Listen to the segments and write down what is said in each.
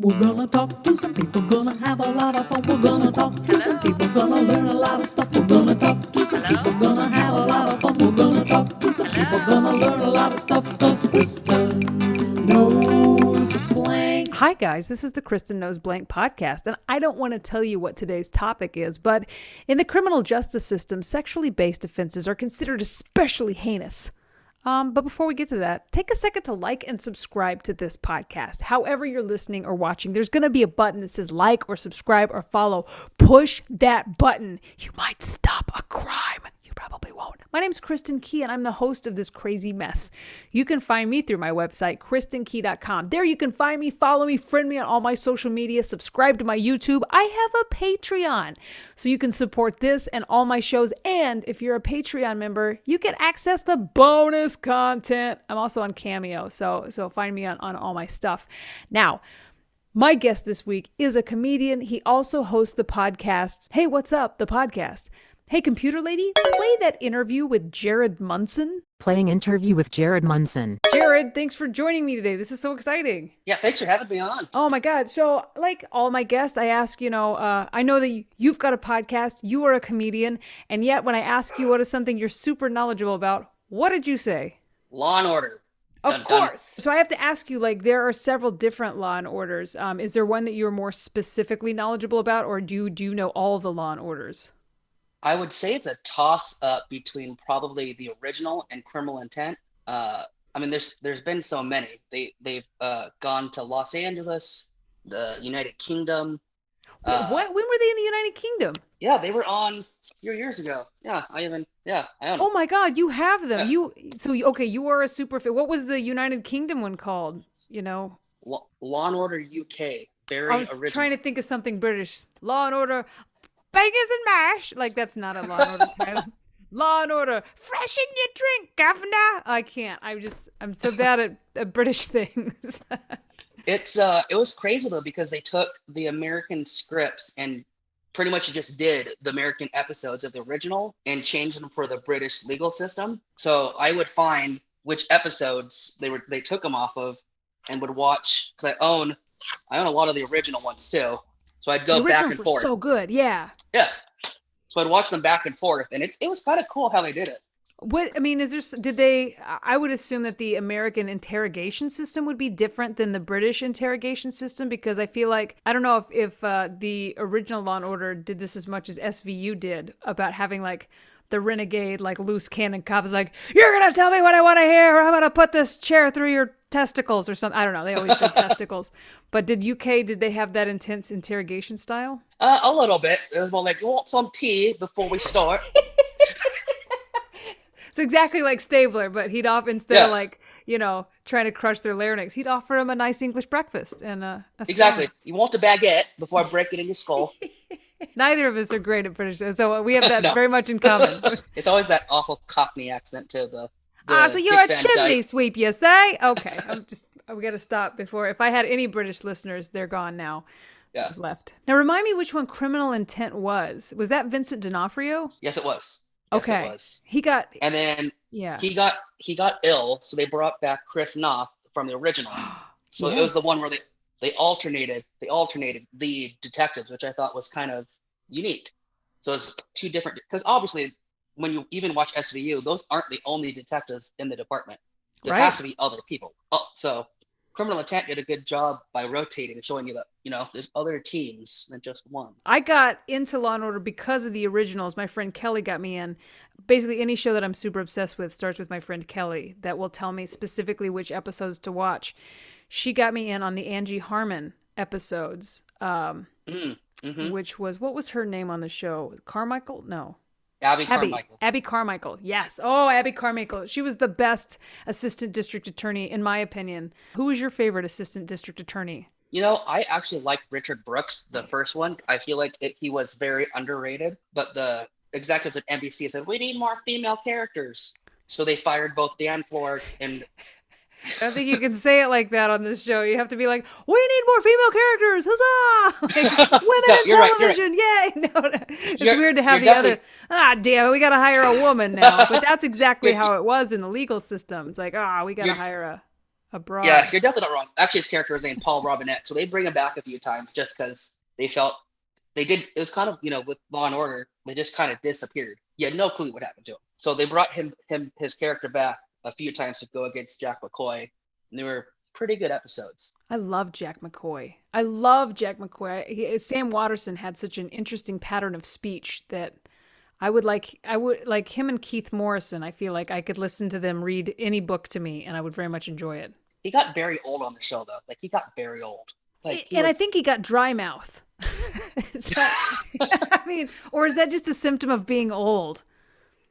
We're gonna talk to some people, gonna have a lot of fun. We're gonna talk to some people, gonna learn a lot of stuff. We're gonna talk to some people, gonna have a lot of fun. We're gonna talk to some people, gonna learn a lot of stuff. Cause Kristin knows blank. Hi guys, this is the Kristin Knows Blank podcast, and I don't want to tell you what today's topic is, but in the criminal justice system, sexually based offenses are considered especially heinous. But before we get to that, take a second to like and subscribe to this podcast. However you're listening or watching, there's going to be a button that says like or subscribe or follow. Push that button. You might stop a crime. You probably won't. My name's Kristin Key, and I'm the host of this crazy mess. You can find me through my website, KristinKey.com. There you can find me, follow me, friend me on all my social media, subscribe to my YouTube. I have a Patreon, so you can support this and all my shows. And if you're a Patreon member, you get access to bonus content. I'm also on Cameo, so find me on all my stuff. Now, my guest this week is a comedian. He also hosts the podcast, Hey, What's Up? The podcast. Hey, computer lady, play that interview with Jared Munson. Playing interview with Jared Munson. Jared, thanks for joining me today. This is so exciting. Yeah, thanks for having me on. Oh my God. So like all my guests, I ask, I know that you've got a podcast, you are a comedian, and yet when I ask you what is something you're super knowledgeable about, what did you say? Law and Order. Of course. So I have to ask you, there are several different Law and Orders. Is there one that you're more specifically knowledgeable about, or do you know all of the Law and Orders? I would say it's a toss-up between probably the original and Criminal Intent. There's been so many. They've gone to Los Angeles, the United Kingdom. Wait, what? When were they in the United Kingdom? Yeah, they were on a few years ago. I own them. Oh my God, you have them. Yeah. You are a super fan. What was the United Kingdom one called? Law and Order UK. Very I was original. trying to think of something British. Law and Order, Bangers and Mash. That's not a Law and Order title. Law and Order, freshen your drink, governor. I can't. I'm so bad at British things. It was crazy though, because they took the American scripts and pretty much just did the American episodes of the original and changed them for the British legal system. So I would find which episodes they took them off of and would watch, because I own a lot of the original ones too. So I'd go back and forth. So good, yeah. Yeah. So I'd watch them back and forth, and it was kind of cool how they did it. I would assume that the American interrogation system would be different than the British interrogation system, because I feel like, I don't know if the original Law and Order did this as much as SVU did, about having the renegade, loose cannon cop is like, you're going to tell me what I want to hear, or I'm going to put this chair through your testicles or something. I don't know. They always said testicles. But did they have that intense interrogation style? A little bit. It was more like, you want some tea before we start? It's exactly like Stabler, but he'd offer, instead of trying to crush their larynx, he'd offer him a nice English breakfast and a scone. Exactly. You want a baguette before I break it in your skull? Neither of us are great at British, so we have that no. Very much in common. It's always that awful Cockney accent to the so you're a chimney sweep, you say? Okay, we got to stop before. If I had any British listeners, they're gone now. Yeah. I've left. Now remind me which one Criminal Intent was. Was that Vincent D'Onofrio? Yes, it was. Okay. Yes, it was. And then yeah, he got ill, so they brought back Chris Noth from the original. So yes. It was the one where they alternated the detectives, which I thought was kind of unique. So it's two different, because obviously when you even watch SVU, those aren't the only detectives in the department. There has to be other people. So Criminal Intent did a good job by rotating and showing you that, there's other teams than just one. I got into Law and Order because of the originals. My friend Kelly got me in. Basically, any show that I'm super obsessed with starts with my friend Kelly that will tell me specifically which episodes to watch. She got me in on the Angie Harmon episodes, which was, what was her name on the show? Carmichael? No. Abby Carmichael. Abby Carmichael. Yes. Oh, Abby Carmichael. She was the best assistant district attorney, in my opinion. Who was your favorite assistant district attorney? I actually liked Richard Brooks, the first one. I feel like he was very underrated, but the executives at NBC said, we need more female characters. So they fired both Dan Florek and... I don't think you can say it like that on this show. You have to be like, we need more female characters. Huzzah! Women in television. Yay! No, it's weird to have the other, damn it, we got to hire a woman now. But that's exactly how it was in the legal system. It's like, we got to hire abroad. Yeah, you're definitely not wrong. Actually, his character was named Paul Robinette, so they bring him back a few times just because they felt they did. It was kind of, with Law and Order, they just kind of disappeared. You had no clue what happened to him. So they brought his character back a few times to go against Jack McCoy, and they were pretty good episodes. I love Jack McCoy. Sam Watterson had such an interesting pattern of speech that I would like him and Keith Morrison. I feel like I could listen to them read any book to me, and I would very much enjoy it. He got very old on the show, though. Like, he got very old. I think he got dry mouth. Or is that just a symptom of being old?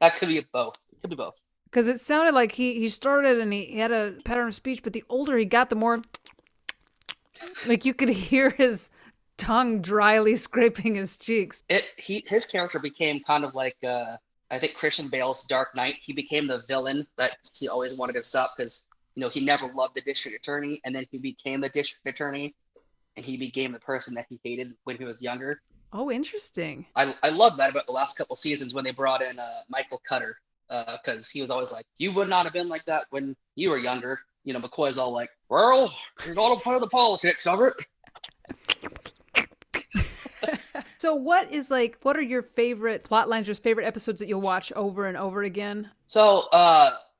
That could be both. Because it sounded like he started and he had a pattern of speech, but the older he got, the more like you could hear his tongue dryly scraping his cheeks. His character became kind of like I think Christian Bale's Dark Knight. He became the villain that he always wanted to stop because he never loved the district attorney, and then he became the district attorney, and he became the person that he hated when he was younger. Oh, interesting. I love that about the last couple seasons when they brought in Michael Cutter, because he was always like, you would not have been like that when you were younger. McCoy's all like, well, you're gonna play the politics of it. So what are your favorite plot lines, your favorite episodes that you'll watch over and over again? So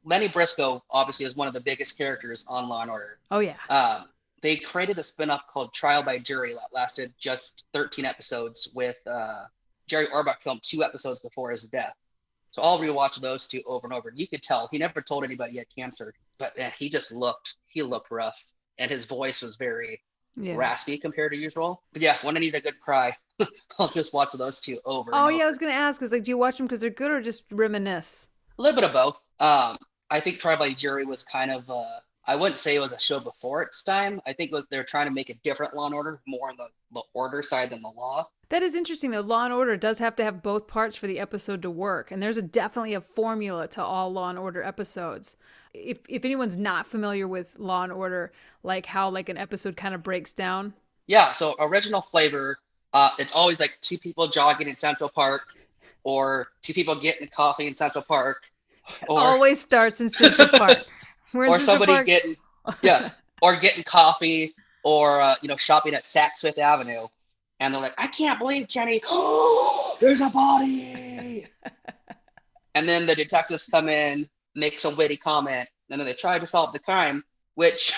Lenny Briscoe obviously is one of the biggest characters on Law and Order. Oh yeah. They created a spinoff called Trial by Jury that lasted just 13 episodes with Jerry Orbach filmed 2 episodes before his death. So I'll rewatch those 2 over and over. You could tell he never told anybody he had cancer, but he looked rough, and his voice was very raspy compared to usual. But yeah, when I need a good cry, I'll just watch those 2 over. Oh yeah, I was gonna ask, do you watch them because they're good or just reminisce? A little bit of both. I think Trial by Jury was kind of I wouldn't say it was a show before its time. I think they're trying to make a different Law and Order, more on the order side than the law. That is interesting, though. Law and Order does have to have both parts for the episode to work, and there's definitely a formula to all Law and Order episodes. If anyone's not familiar with Law and Order, like how an episode kind of breaks down. Yeah, so original flavor, it's always like 2 people jogging in Central Park, or 2 people getting coffee in Central Park. Or, always starts in Central Park. Or somebody getting coffee, or shopping at Saks Fifth Avenue, and they're like, I can't believe, Jenny, there's a body. And then the detectives come in, make some witty comment, and then they try to solve the crime, which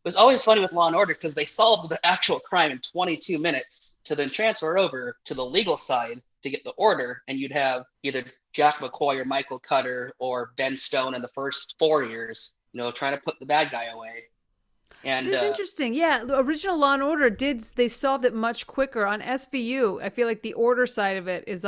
was always funny with Law and Order because they solved the actual crime in 22 minutes to then transfer over to the legal side to get the order, and you'd have either Jack McCoy or Michael Cutter or Ben Stone in the first 4 years, trying to put the bad guy away. And it's interesting. Yeah, the original Law and Order they solved it much quicker. On SVU, I feel like the order side of it is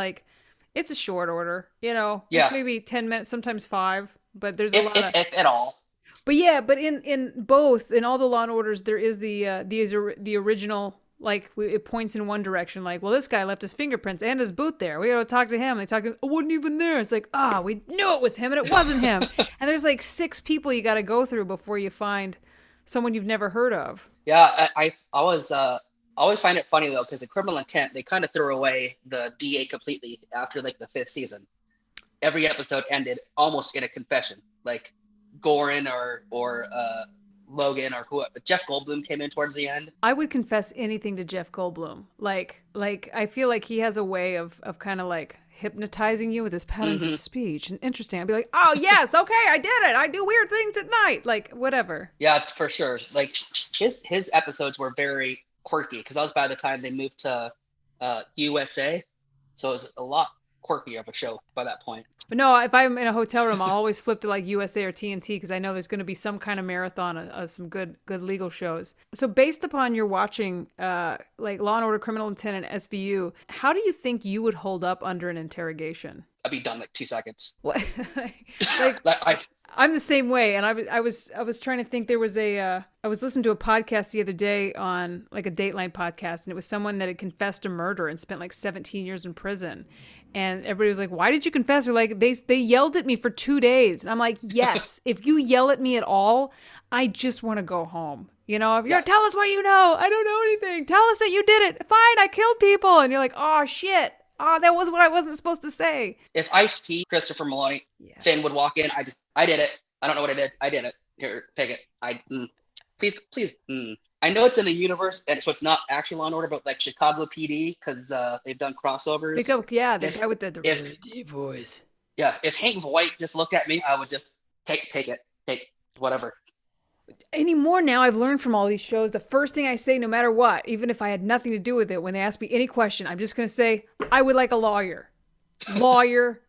it's a short order, It's maybe 10 minutes, sometimes 5, but there's a lot of... If at all. But yeah, but in all the Law and Orders, there is the original, it points in one direction, well, this guy left his fingerprints and his boot there. We got to talk to him. They talk to him, I wasn't even there. It's we knew it was him and it wasn't him. And there's 6 people you got to go through before you find someone you've never heard of. Yeah, I always find it funny, though, because the Criminal Intent, they kind of threw away the DA completely after the 5th season. Every episode ended almost in a confession, Gorin or Logan or who. Jeff Goldblum came in towards the end. I would confess anything to Jeff Goldblum. I feel like he has a way of kind of hypnotizing you with his patterns of speech. And interesting. I'd be like, oh yes, okay, I did it. I do weird things at night. Whatever. Yeah, for sure. His episodes were very quirky because that was by the time they moved to USA, so it was a lot quirkier of a show by that point. But no, if I'm in a hotel room, I'll always flip to USA or TNT because I know there's going to be some kind of marathon of some good legal shows. So based upon your watching Law and Order, Criminal Intent, and SVU, how do you think you would hold up under an interrogation? I'd be done 2 seconds. What? I'm the same way, and I was trying to think. There was I was listening to a podcast the other day on a Dateline podcast, and it was someone that had confessed to murder and spent 17 years in prison. And everybody was like, why did you confess? Or they yelled at me for 2 days. And I'm like, yes, if you yell at me at all, I just want to go home. If you're tell us what you know. I don't know anything. Tell us that you did it. Fine, I killed people. And you're like, oh shit. Oh, that was what I wasn't supposed to say. If Ice-T, Christopher Maloney, Finn would walk in, I did it. I don't know what I did. I did it. Here, pick it. please. I know it's in the universe, and so it's not actually Law and Order, but like Chicago PD, because they've done crossovers. The If guy with the if really deep voice. yeah, if Hank Voight just looked at me, I would just take whatever. Anymore now, I've learned from all these shows, the first thing I say, no matter what, even if I had nothing to do with it, when they ask me any question, I'm just going to say, I would like a lawyer. Lawyer.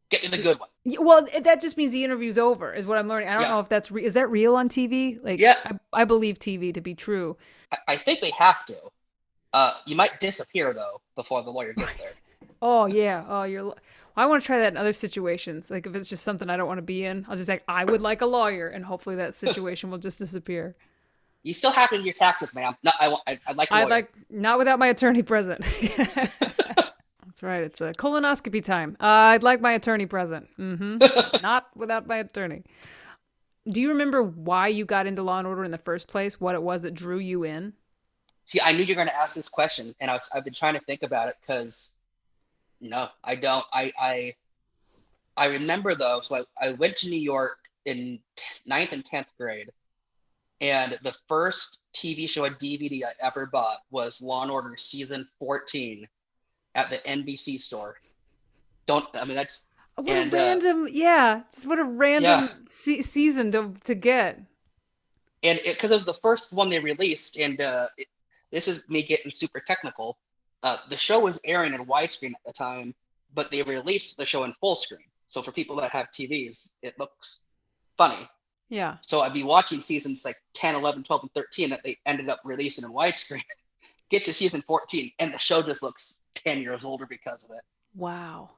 Get me the good one. Well, that just means the interview's over, is what I'm learning. I don't know if that's is that real on TV? Like, yeah, I believe TV to be true. I think they have to. You might disappear though before the lawyer gets there. Oh yeah. Oh, I want to try that in other situations. Like if it's just something I don't want to be in, I'll just like, I would like a lawyer, and hopefully that situation will just disappear. You still have to do your taxes, ma'am. No, I'd like a lawyer. Not without my attorney present. That's right. It's a colonoscopy time. I'd like my attorney present. Not without my attorney. Do you remember why you got into Law and Order in the first place? What it was that drew you in? See, I knew you were going to ask this question, and I've been trying to think about it because, no, I don't. I remember though. So I went to New York in 9th and 10th grade, and the first TV show and DVD I ever bought was Law and Order season 14 at the NBC store. That's what a random, just what a random season to get. And because it was the first one they released, and this is me getting super technical. The show was airing in widescreen at the time, but they released the show in full screen. So for people that have TVs, it looks funny. Yeah. So I'd be watching seasons like 10, 11, 12, and 13 that they ended up releasing in widescreen. Get to season 14, and the show just looks 10 years older because of it. Wow.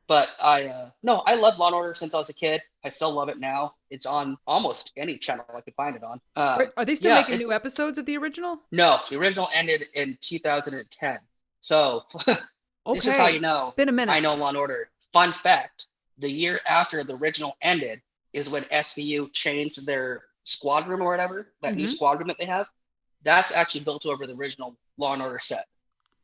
But I love Law & Order since I was a kid. I still love it now. It's on almost any channel I could find it on. Are they still making new episodes of the original? No, the original ended in 2010. So this is how you know. Been a minute. I know Law & Order. Fun fact, the year after the original ended is when SVU changed their squad room or whatever, that new squad room that they have. That's actually built over the original Law & Order set.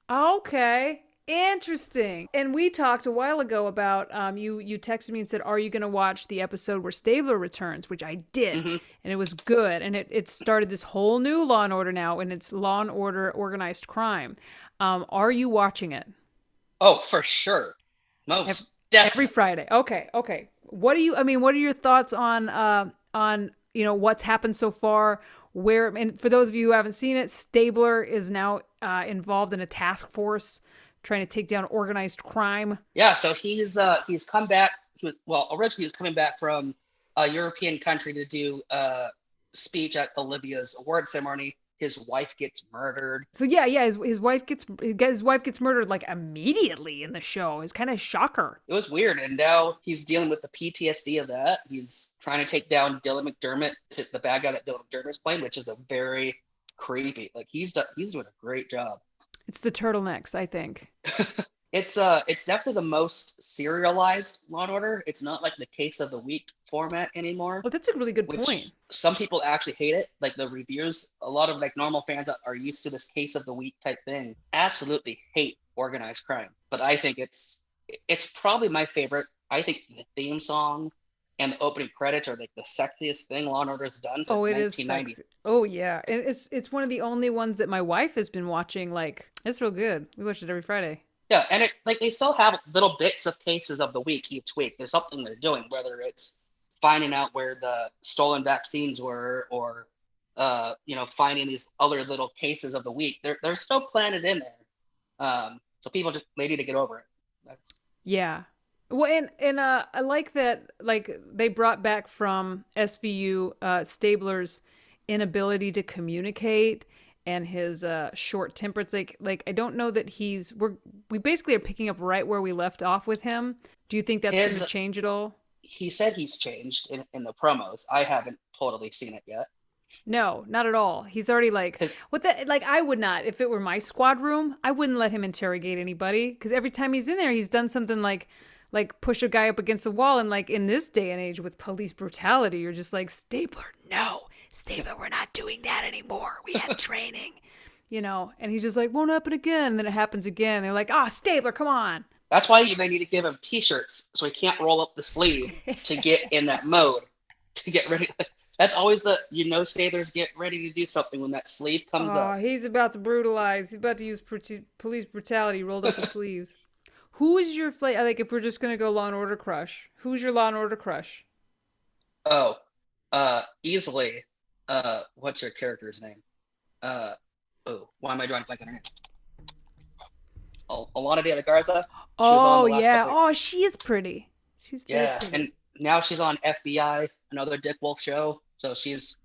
Okay. Interesting. And we talked a while ago about you texted me and said, are you going to watch the episode where Stabler returns, which I did. And it was good. And it started this whole new Law and Order now, and it's Law and Order Organized Crime. Are you watching it? Oh, for sure. Most definitely. Every Friday. Okay. What are your thoughts on what's happened so far? And for those of you who haven't seen it, Stabler is now involved in a task force trying to take down organized crime. Yeah, so he's come back. Originally he was coming back from a European country to do a speech at Olivia's award ceremony. His wife gets murdered. So his wife gets murdered like immediately in the show. It's kind of a shocker. It was weird, and now he's dealing with the PTSD of that. He's trying to take down Dylan McDermott, the bad guy that Dylan McDermott's playing, which is a very creepy. Like he's doing a great job. It's the turtlenecks, I think. It's definitely the most serialized Law and Order. It's not like the case of the week format anymore. Well, that's a really good point. Some people actually hate it. Like the reviews, a lot of like normal fans that are used to this case of the week type thing absolutely hate organized crime. But I think it's probably my favorite. I think the theme song and the opening credits are like the sexiest thing Law and Order's done since 1990. Is sexy. Oh yeah, and it's one of the only ones that my wife has been watching. Like it's real good. We watch it every Friday. Yeah, and it's like they still have little bits of cases of the week each week. There's something they're doing, whether it's finding out where the stolen vaccines were, or finding these other little cases of the week. They're still planted in there. So people just need to get over it. Yeah. Well, and I like that. Like they brought back from SVU Stabler's inability to communicate and his short temper. It's like I don't know that we basically are picking up right where we left off with him. Do you think that's going to change at all? He said he's changed in the promos. I haven't totally seen it yet. No, not at all. He's already I would not, if it were my squad room, I wouldn't let him interrogate anybody, because every time he's in there, he's done something like push a guy up against the wall. And like in this day and age with police brutality, you're just like, Stabler, we're not doing that anymore. We had training, and he's just like, won't happen again. And then it happens again. They're like, Stabler, come on. That's why they need to give him t-shirts so he can't roll up the sleeve to get in that mode, to get ready. That's always sailors get ready to do something when that sleeve comes Oh, up. he's about to brutalize. He's about to use police brutality, rolled up his sleeves. Who is your like? If we're just gonna go Law and Order crush, who's your Law and Order crush? Oh, easily. What's her character's name? Uh, oh, why am I drawing a blank on her name? Alana de la Garza. She was on Oh the last yeah. couple. Oh, she is pretty. She's very Yeah, pretty. and now she's on FBI, another Dick Wolf show. So she's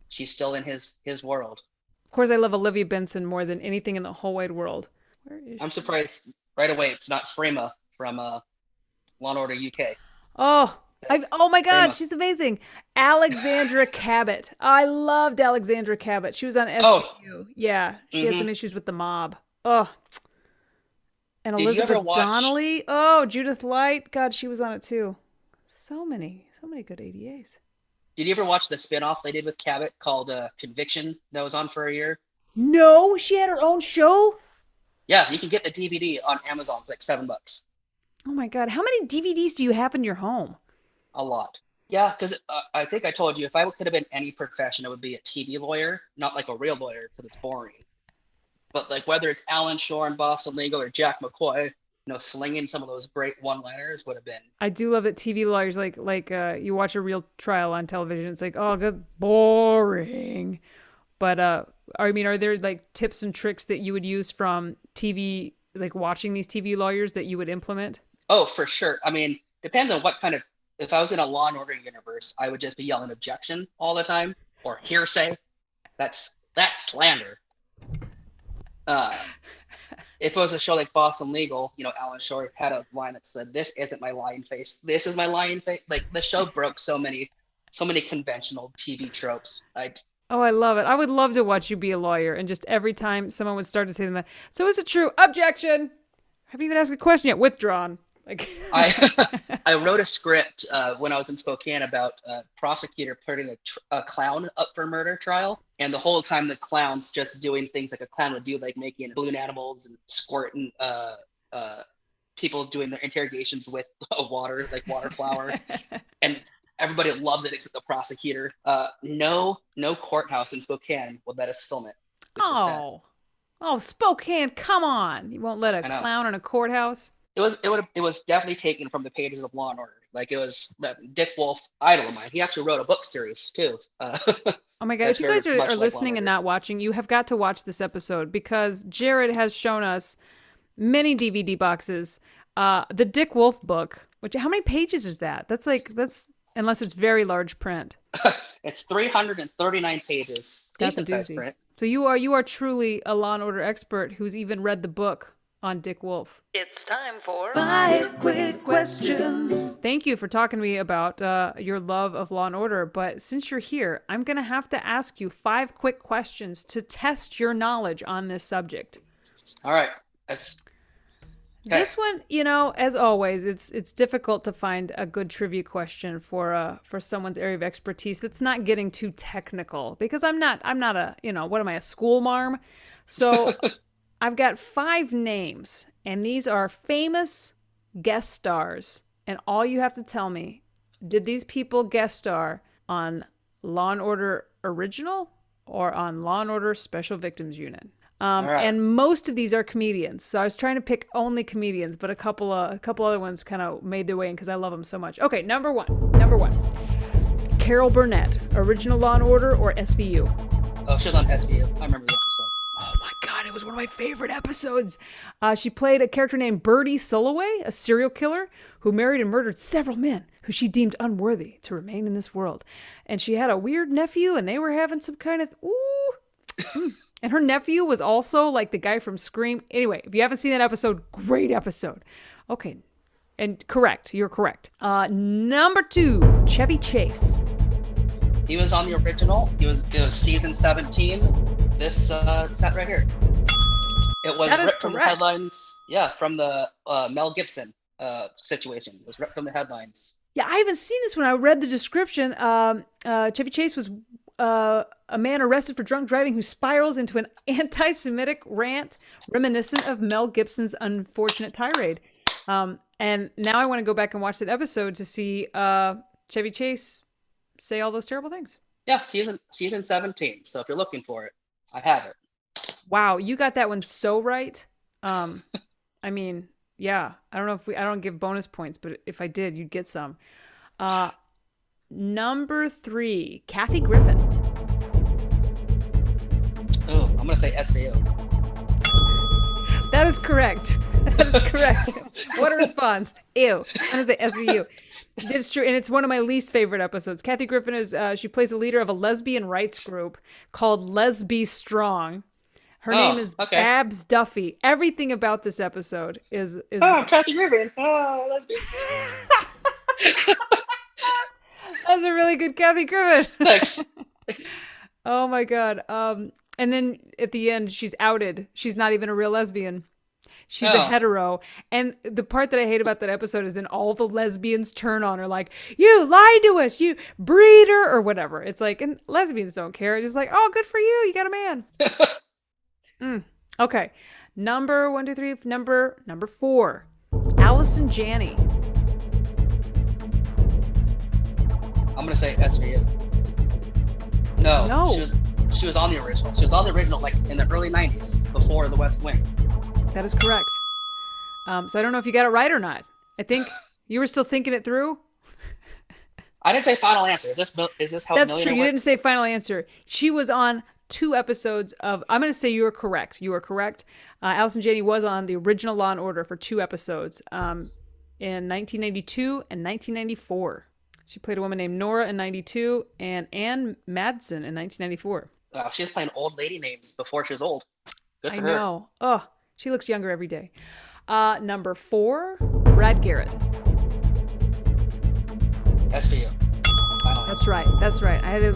still in his world. Of course, I love Olivia Benson more than anything in the whole wide world. Where is I'm she? surprised right away it's not Frema from Law and Order UK. Oh, oh my God, Frema. she's amazing. Alexandra Cabot. I loved Alexandra Cabot. She was on Oh, SVU. Yeah, she had hmm some issues with the mob. Oh, and did you ever Elizabeth watch? Donnelly. Oh, Judith Light. God, she was on it too. So many good ADAs. Did you ever watch the spinoff they did with Cabot called Conviction that was on for a year? No, she had her own show. Yeah, you can get the DVD on Amazon for like $7. Oh my God, how many DVDs do you have in your home? A lot. Yeah, because I think I told you if I could have been any profession, it would be a TV lawyer, not like a real lawyer because it's boring. But like whether it's Alan Shore in Boston Legal or Jack McCoy, slinging some of those great one-liners would have been. I do love that TV lawyers you watch a real trial on television. It's like, oh, good, boring. But are there like tips and tricks that you would use from TV, like watching these TV lawyers that you would implement? Oh, for sure. I mean, depends on what kind of. If I was in a Law and Order universe, I would just be yelling objection all the time or hearsay. That's slander. Uh, if it was a show like Boston Legal, Alan Shore had a line that said, "This isn't my lying face. This is my lying face." Like the show broke so many conventional TV tropes. Oh, I love it. I would love to watch you be a lawyer, and just every time someone would start to say them, so is it true? Objection. Haven't even asked a question yet. Withdrawn. Like I I wrote a script when I was in Spokane about a prosecutor putting a clown up for murder trial, and the whole time the clown's just doing things like a clown would do, like making balloon animals and squirting people doing their interrogations with water, like water flower, and everybody loves it except the prosecutor. No courthouse in Spokane would let us film it, which was sad. oh, Spokane, come on! You won't let a I know. clown in a courthouse. It was definitely taken from the pages of Law and Order. Like it was that Dick Wolf idol of mine. He actually wrote a book series too. Oh my God, That's if you very guys are much like Law and listening and Order. not watching, you have got to watch this episode because Jared has shown us many DVD boxes. The Dick Wolf book, which how many pages is that? That's unless it's very large print. It's 339 pages. That's a Decent size doozy. print. So you are truly a Law and Order expert who's even read the book on Dick Wolf. It's time for 5 quick questions. Thank you for talking to me about your love of Law and Order. But since you're here, I'm going to have to ask you 5 quick questions to test your knowledge on this subject. All right. That's okay. This one, as always, it's difficult to find a good trivia question for someone's area of expertise that's not getting too technical because I'm not a, what am I, a school marm? So I've got 5 names, and these are famous guest stars. And all you have to tell me, did these people guest star on Law and Order Original or on Law and Order Special Victims Unit? All right. And most of these are comedians. So I was trying to pick only comedians, but a couple other ones kind of made their way in because I love them so much. Okay, number one. Carol Burnett, Original Law and Order or SVU? Oh, she was on SVU. I remember the episode. Oh my God, it was one of my favorite episodes. She played a character named Birdie Soloway, a serial killer who married and murdered several men who she deemed unworthy to remain in this world. And she had a weird nephew, and they were having some kind of, And her nephew was also like the guy from Scream. Anyway, if you haven't seen that episode, great episode. Okay, and correct, you're correct. Number 2, Chevy Chase. He was on the original. It was season 17. This set right here. It was That is ripped from the correct. headlines. Yeah, from the Mel Gibson situation. It was ripped from the headlines. Yeah, I haven't seen this one. I read the description. Chevy Chase was a man arrested for drunk driving who spirals into an anti-Semitic rant reminiscent of Mel Gibson's unfortunate tirade. And now I want to go back and watch that episode to see Chevy Chase say all those terrible things. Yeah, season 17. So if you're looking for it, I have it. Wow, you got that one so right. I mean, yeah. I don't know if I don't give bonus points, but if I did, you'd get some. Number 3, Kathy Griffin. Oh, I'm gonna say SVU. That is correct. That is correct. What a response. Ew. I'm going to say SVU. It's true, and it's one of my least favorite episodes. Kathy Griffin is, she plays the leader of a lesbian rights group called Lesbi Strong. Her name is Babs Duffy. Everything about this episode is Oh, Kathy Griffin. Oh, lesbian. That's a really good Kathy Griffin. Thanks. Oh my God. And then at the end, she's outed. She's not even a real lesbian. She's a hetero. And the part that I hate about that episode is then all the lesbians turn on her like, you lied to us, you breeder, or whatever. It's like, and lesbians don't care. It's just like, oh, good for you. You got a man. Okay. Number 4. Allison Janney. I'm gonna say SVU. No. She was on the original. She was on the original like in the early 90s, before The West Wing. That is correct. So I don't know if you got it right or not. I think you were still thinking it through. I didn't say final answer. Is this how That's Millionaire true. You works? didn't say final answer. She was on 2 episodes of. I'm going to say you are correct. You are correct. Allison Janney was on the original Law and Order for 2 episodes in 1992 and 1994. She played a woman named Nora in 92 and Ann Madsen in 1994. Wow, she was playing old lady names before she was old. Good for her. I know. Oh, she looks younger every day. Number 4, Brad Garrett. SVU. That's right. That's right. I had to,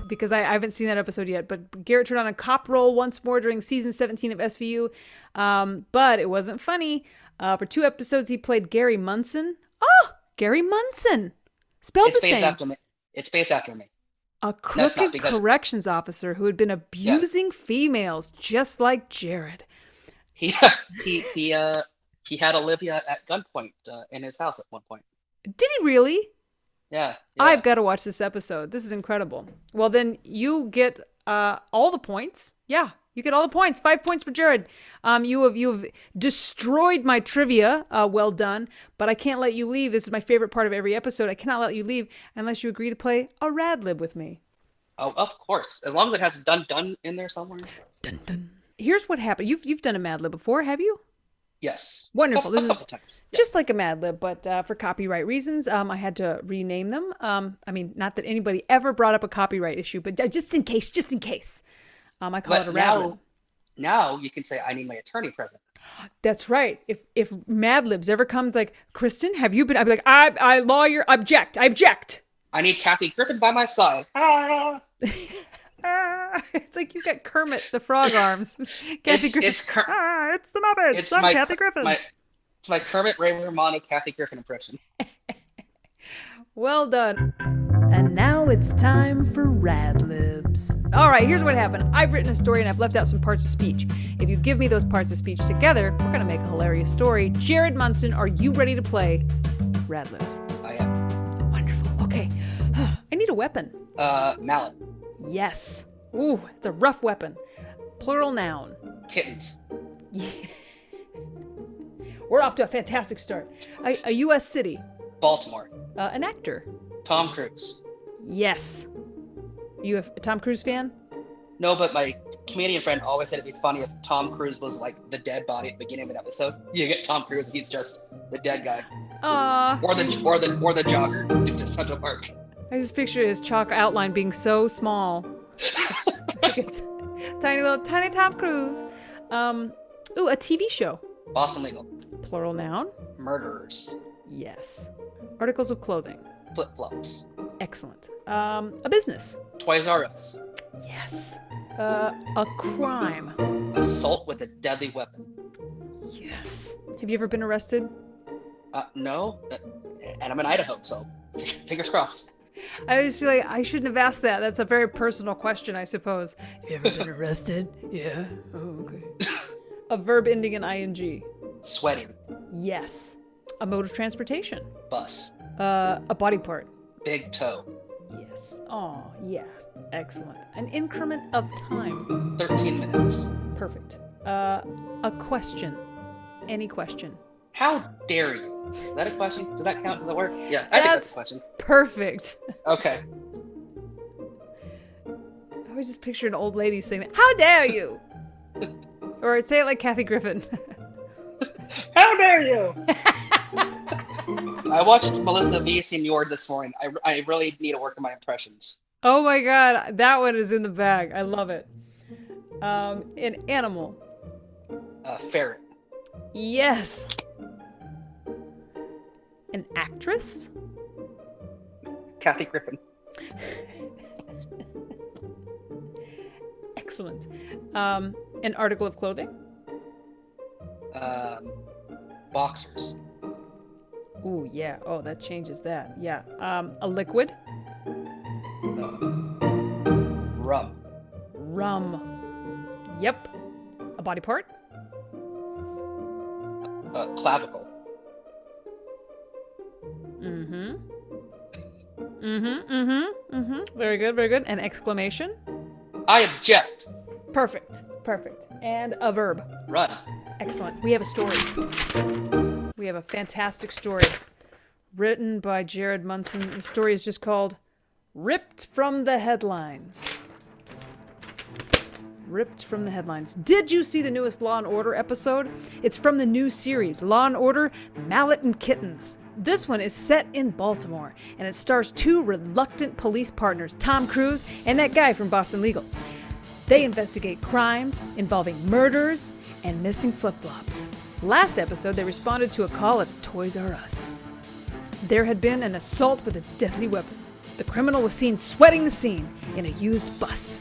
because I haven't seen that episode yet, but Garrett turned on a cop role once more during season 17 of SVU. But it wasn't funny. For 2 episodes, he played Gary Munson. Oh, Gary Munson. Spelled the same. It's based after me. A crooked corrections officer who had been abusing females, just like Jared. He had Olivia at gunpoint in his house at one point. Did he really? Yeah. I've got to watch this episode. This is incredible. Well, then you get all the points. Yeah, you get all the points. 5 points for Jared. You've destroyed my trivia. Well done. But I can't let you leave. This is my favorite part of every episode. I cannot let you leave unless you agree to play a RADLIB with me. Oh, of course. As long as it has dun in there somewhere. Dun dun. Here's what happened. You've done a Mad Lib before, have you? Yes. Wonderful. A couple times. Yeah. Just like a Mad Lib, but for copyright reasons, I had to rename them. I mean, not that anybody ever brought up a copyright issue, but just in case. I call it a RADLIB. Now you can say, I need my attorney present. That's right. If Mad Libs ever comes like, Kristin, have you been? I'd be like, I lawyer, object. I object. I need Kathy Griffin by my side. It's like you got Kermit the Frog arms. Kathy Griffin. It's the Muppets. I'm Kathy Griffin. It's my Kermit Ray Romano Kathy Griffin impression. Well done. And now it's time for RADLIBs. All right, here's what happened. I've written a story and I've left out some parts of speech. If you give me those parts of speech together, we're going to make a hilarious story. Jared Munson, are you ready to play RADLIBs? I am. Wonderful. Okay. I need a weapon. Mallet. Yes. Ooh, it's a rough weapon. Plural noun. Kittens. Yeah. We're off to a fantastic start. A U.S. city. Baltimore. An actor. Tom Cruise. Yes. You a Tom Cruise fan? No, but my comedian friend always said it'd be funny if Tom Cruise was like the dead body at the beginning of an episode. You get Tom Cruise, he's just the dead guy. Aww. Or the jogger in Central Park. I just picture his chalk outline being so small. Tiny Tom Cruise. Ooh, a TV show. Boston Legal. Plural noun. Murderers. Yes. Articles of clothing. Flip-flops. Excellent. A business. Toys R Us. Yes. A crime. Assault with a deadly weapon. Yes. Have you ever been arrested? No. And I'm in Idaho, so fingers crossed. I always feel like I shouldn't have asked that. That's a very personal question, I suppose. Have you ever been arrested? Yeah. Oh, okay. A verb ending in ing. Sweating. Yes. A mode of transportation. Bus. A body part. Big toe. Yes. Oh, yeah. Excellent. An increment of time. 13 minutes. Perfect. A question. Any question. How dare you? Is that a question? Does that count? Does that work? Yeah, I think that's a question. Perfect. Okay. I was just picturing an old lady saying, "How dare you?" Or say it like Kathy Griffin. How dare you? I watched Melissa Villaseñor this morning. I really need to work on my impressions. Oh my god, that one is in the bag. I love it. An animal. Ferret. Yes. An actress. Kathy Griffin. Excellent. An article of clothing. Boxers. Ooh, yeah. Oh, that changes that. Yeah. A liquid. Rum. Rum. Yep. A body part. Clavicle. Very good, very good. An exclamation. I object. Perfect, perfect. And a verb. Run. Excellent. We have a story. We have a fantastic story written by Jared Munson. The story is just called Ripped from the Headlines. Ripped from the headlines. Did you see the newest Law & Order episode? It's from the new series, Law & Order, Mallet and Kittens. This one is set in Baltimore, and it stars two reluctant police partners, Tom Cruise and that guy from Boston Legal. They investigate crimes involving murders and missing flip-flops. Last episode, they responded to a call at Toys R Us. There had been an assault with a deadly weapon. The criminal was seen sweating the scene in a used bus.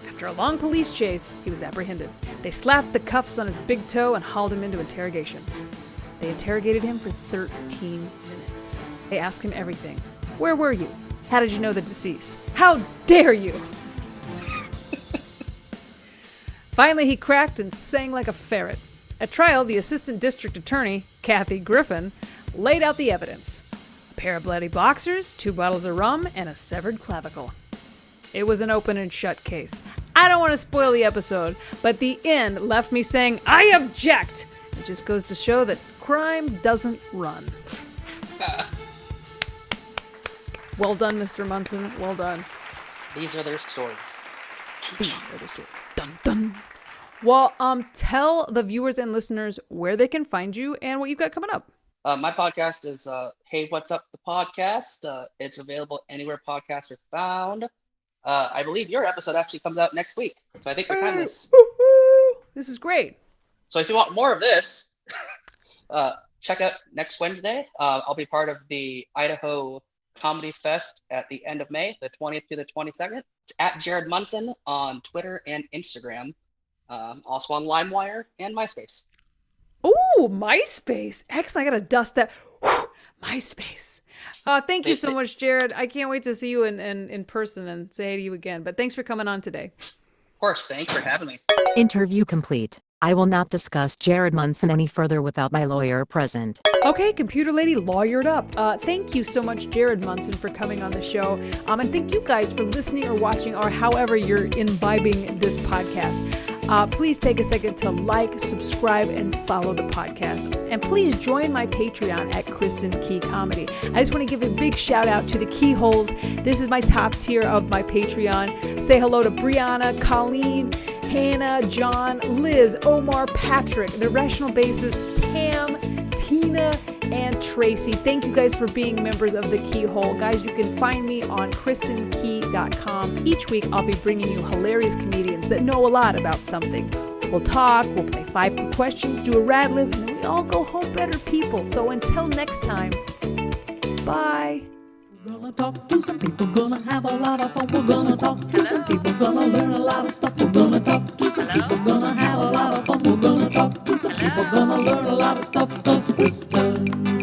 After a long police chase, he was apprehended. They slapped the cuffs on his big toe and hauled him into interrogation. They interrogated him for 13 minutes. They asked him everything. Where were you? How did you know the deceased? How dare you? Finally, he cracked and sang like a ferret. At trial, the assistant district attorney, Kathy Griffin, laid out the evidence. A pair of bloody boxers, 2 bottles of rum, and a severed clavicle. It was an open and shut case. I don't want to spoil the episode, but the end left me saying, I object! It just goes to show that crime doesn't run. Well done, Mr. Munson. Well done. These are their stories. These are the stories. Dun dun. Well, tell the viewers and listeners where they can find you and what you've got coming up. My podcast is Hey, What's Up, the podcast. It's available anywhere podcasts are found. I believe your episode actually comes out next week, so I think we're timeless. This is great. So if you want more of this, check out next Wednesday. I'll be part of the Idaho Comedy Fest at the end of May, the 20th to the 22nd. It's at Jared Munson on Twitter and Instagram. Also on LimeWire and MySpace. Ooh, MySpace. Excellent. I got to dust that. Whew, MySpace. Thank you so much, Jared. I can't wait to see you in person and say hey to you again. But thanks for coming on today. Of course. Thanks for having me. Interview complete. I will not discuss Jared Munson any further without my lawyer present. Okay, computer lady lawyered up. Thank you so much, Jared Munson, for coming on the show. And thank you guys for listening or watching or however you're imbibing this podcast. Please take a second to like, subscribe, and follow the podcast. And please join my Patreon at Kristin Key Comedy. I just want to give a big shout out to the Keyholes. This is my top tier of my Patreon. Say hello to Brianna, Colleen, Hannah, John, Liz, Omar, Patrick, The Rational Basis, Tam, Tina, and Tracy. Thank you guys for being members of the Keyhole. Guys, you can find me on KristinKey.com. Each week, I'll be bringing you hilarious comedians that know a lot about something. We'll talk, we'll play 5 quick questions, do a RADLIB, and then we all go home better people. So until next time, bye. Gonna talk to some people, gonna have a lot of fun. We're gonna talk to some people, gonna learn a lot of stuff. We're gonna talk to some people, gonna have a lot of fun. We're gonna talk to some people, gonna learn a lot of stuff. 'Cause Kristin